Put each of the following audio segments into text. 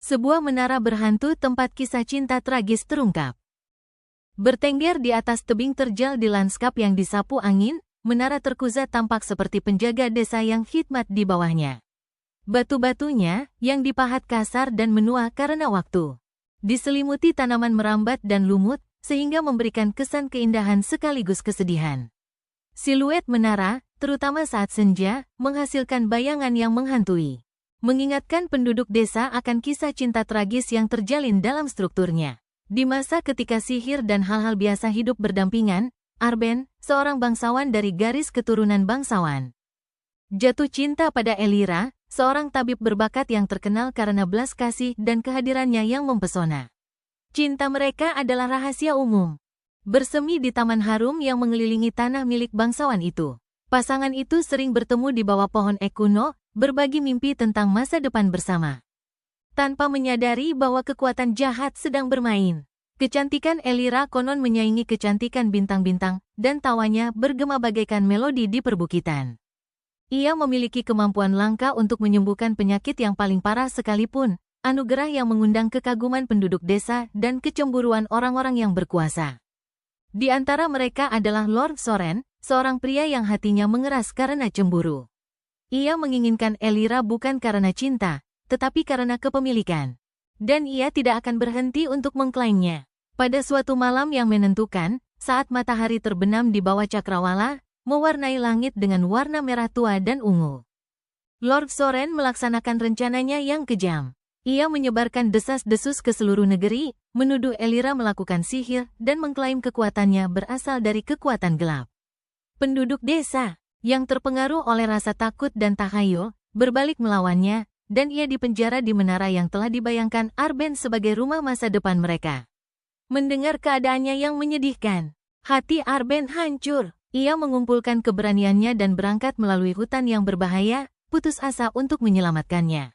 Sebuah menara berhantu tempat kisah cinta tragis terungkap. Bertengger di atas tebing terjal di lanskap yang disapu angin, menara terkuza tampak seperti penjaga desa yang khidmat di bawahnya. Batu-batunya, yang dipahat kasar dan menua karena waktu, diselimuti tanaman merambat dan lumut, sehingga memberikan kesan keindahan sekaligus kesedihan. Siluet menara, terutama saat senja, menghasilkan bayangan yang menghantui, mengingatkan penduduk desa akan kisah cinta tragis yang terjalin dalam strukturnya. Di masa ketika sihir dan hal-hal biasa hidup berdampingan, Arben, seorang bangsawan dari garis keturunan bangsawan, jatuh cinta pada Elira, seorang tabib berbakat yang terkenal karena belas kasih dan kehadirannya yang mempesona. Cinta mereka adalah rahasia umum, bersemi di taman harum yang mengelilingi tanah milik bangsawan itu. Pasangan itu sering bertemu di bawah pohon ek kuno, berbagi mimpi tentang masa depan bersama, tanpa menyadari bahwa kekuatan jahat sedang bermain. Kecantikan Elira konon menyaingi kecantikan bintang-bintang, dan tawanya bergema bagaikan melodi di perbukitan. Ia memiliki kemampuan langka untuk menyembuhkan penyakit yang paling parah sekalipun, anugerah yang mengundang kekaguman penduduk desa dan kecemburuan orang-orang yang berkuasa. Di antara mereka adalah Lord Soren, seorang pria yang hatinya mengeras karena cemburu. Ia menginginkan Elira bukan karena cinta, tetapi karena kepemilikan. Dan ia tidak akan berhenti untuk mengklaimnya. Pada suatu malam yang menentukan, saat matahari terbenam di bawah cakrawala, mewarnai langit dengan warna merah tua dan ungu, Lord Soren melaksanakan rencananya yang kejam. Ia menyebarkan desas-desus ke seluruh negeri, menuduh Elira melakukan sihir dan mengklaim kekuatannya berasal dari kekuatan gelap. Penduduk desa, yang terpengaruh oleh rasa takut dan takhayul, berbalik melawannya, dan ia dipenjara di menara yang telah dibayangkan Arben sebagai rumah masa depan mereka. Mendengar keadaannya yang menyedihkan, hati Arben hancur. Ia mengumpulkan keberaniannya dan berangkat melalui hutan yang berbahaya, putus asa untuk menyelamatkannya.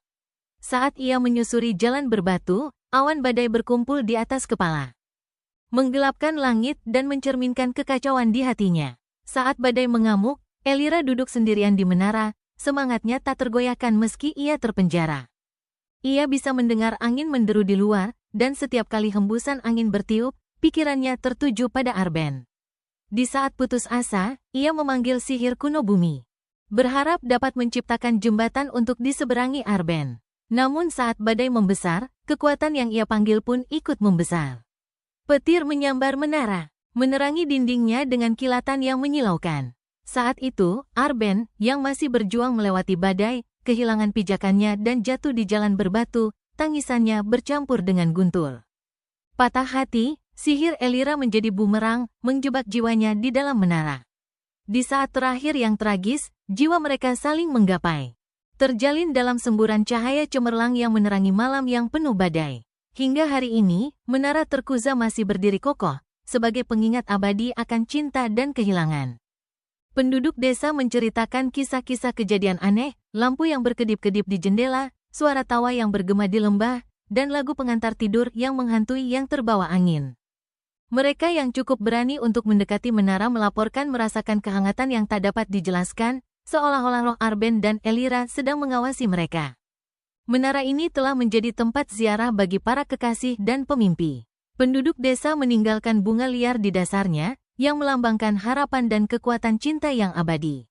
Saat ia menyusuri jalan berbatu, awan badai berkumpul di atas kepala, menggelapkan langit dan mencerminkan kekacauan di hatinya. Saat badai mengamuk, Elira duduk sendirian di menara, semangatnya tak tergoyahkan meski ia terpenjara. Ia bisa mendengar angin menderu di luar, dan setiap kali hembusan angin bertiup, pikirannya tertuju pada Arben. Di saat putus asa, ia memanggil sihir kuno bumi, berharap dapat menciptakan jembatan untuk diseberangi Arben. Namun saat badai membesar, kekuatan yang ia panggil pun ikut membesar. Petir menyambar menara, menerangi dindingnya dengan kilatan yang menyilaukan. Saat itu, Arben, yang masih berjuang melewati badai, kehilangan pijakannya dan jatuh di jalan berbatu, tangisannya bercampur dengan guntur. Patah hati, sihir Elira menjadi bumerang, menjebak jiwanya di dalam menara. Di saat terakhir yang tragis, jiwa mereka saling menggapai, terjalin dalam semburan cahaya cemerlang yang menerangi malam yang penuh badai. Hingga hari ini, menara terkuza masih berdiri kokoh, sebagai pengingat abadi akan cinta dan kehilangan. Penduduk desa menceritakan kisah-kisah kejadian aneh, lampu yang berkedip-kedip di jendela, suara tawa yang bergema di lembah, dan lagu pengantar tidur yang menghantui yang terbawa angin. Mereka yang cukup berani untuk mendekati menara melaporkan merasakan kehangatan yang tak dapat dijelaskan, seolah-olah roh Arben dan Elira sedang mengawasi mereka. Menara ini telah menjadi tempat ziarah bagi para kekasih dan pemimpi. Penduduk desa meninggalkan bunga liar di dasarnya, yang melambangkan harapan dan kekuatan cinta yang abadi.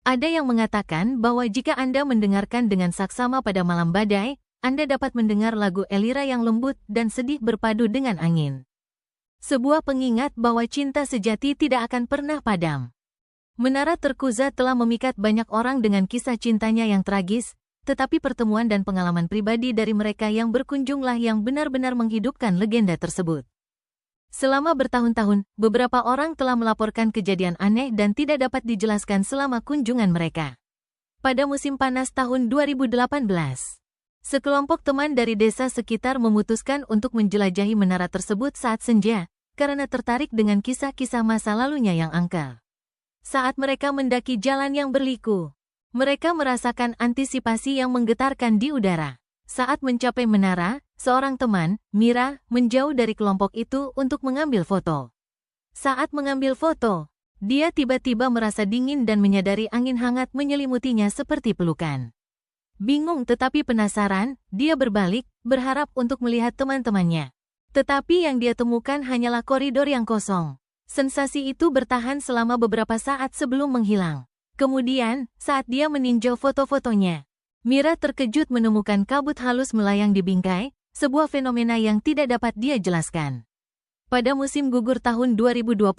Ada yang mengatakan bahwa jika Anda mendengarkan dengan saksama pada malam badai, Anda dapat mendengar lagu Elira yang lembut dan sedih berpadu dengan angin. Sebuah pengingat bahwa cinta sejati tidak akan pernah padam. Menara terkuza telah memikat banyak orang dengan kisah cintanya yang tragis, tetapi pertemuan dan pengalaman pribadi dari mereka yang berkunjunglah yang benar-benar menghidupkan legenda tersebut. Selama bertahun-tahun, beberapa orang telah melaporkan kejadian aneh dan tidak dapat dijelaskan selama kunjungan mereka. Pada musim panas tahun 2018, sekelompok teman dari desa sekitar memutuskan untuk menjelajahi menara tersebut saat senja, karena tertarik dengan kisah-kisah masa lalunya yang angker. Saat mereka mendaki jalan yang berliku, mereka merasakan antisipasi yang menggetarkan di udara. Saat mencapai menara, seorang teman, Mira, menjauh dari kelompok itu untuk mengambil foto. Saat mengambil foto, dia tiba-tiba merasa dingin dan menyadari angin hangat menyelimutinya seperti pelukan. Bingung tetapi penasaran, dia berbalik, berharap untuk melihat teman-temannya. Tetapi yang dia temukan hanyalah koridor yang kosong. Sensasi itu bertahan selama beberapa saat sebelum menghilang. Kemudian, saat dia meninjau foto-fotonya, Mira terkejut menemukan kabut halus melayang di bingkai, sebuah fenomena yang tidak dapat dia jelaskan. Pada musim gugur tahun 2021,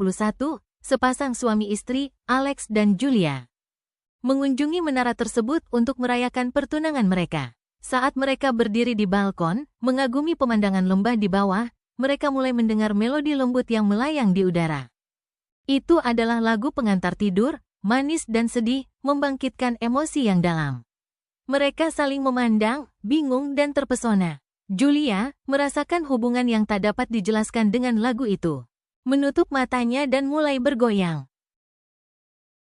sepasang suami istri, Alex dan Julia, mengunjungi menara tersebut untuk merayakan pertunangan mereka. Saat mereka berdiri di balkon, mengagumi pemandangan lembah di bawah, mereka mulai mendengar melodi lembut yang melayang di udara. Itu adalah lagu pengantar tidur, manis dan sedih, membangkitkan emosi yang dalam. Mereka saling memandang, bingung dan terpesona. Julia merasakan hubungan yang tak dapat dijelaskan dengan lagu itu. Menutup matanya dan mulai bergoyang.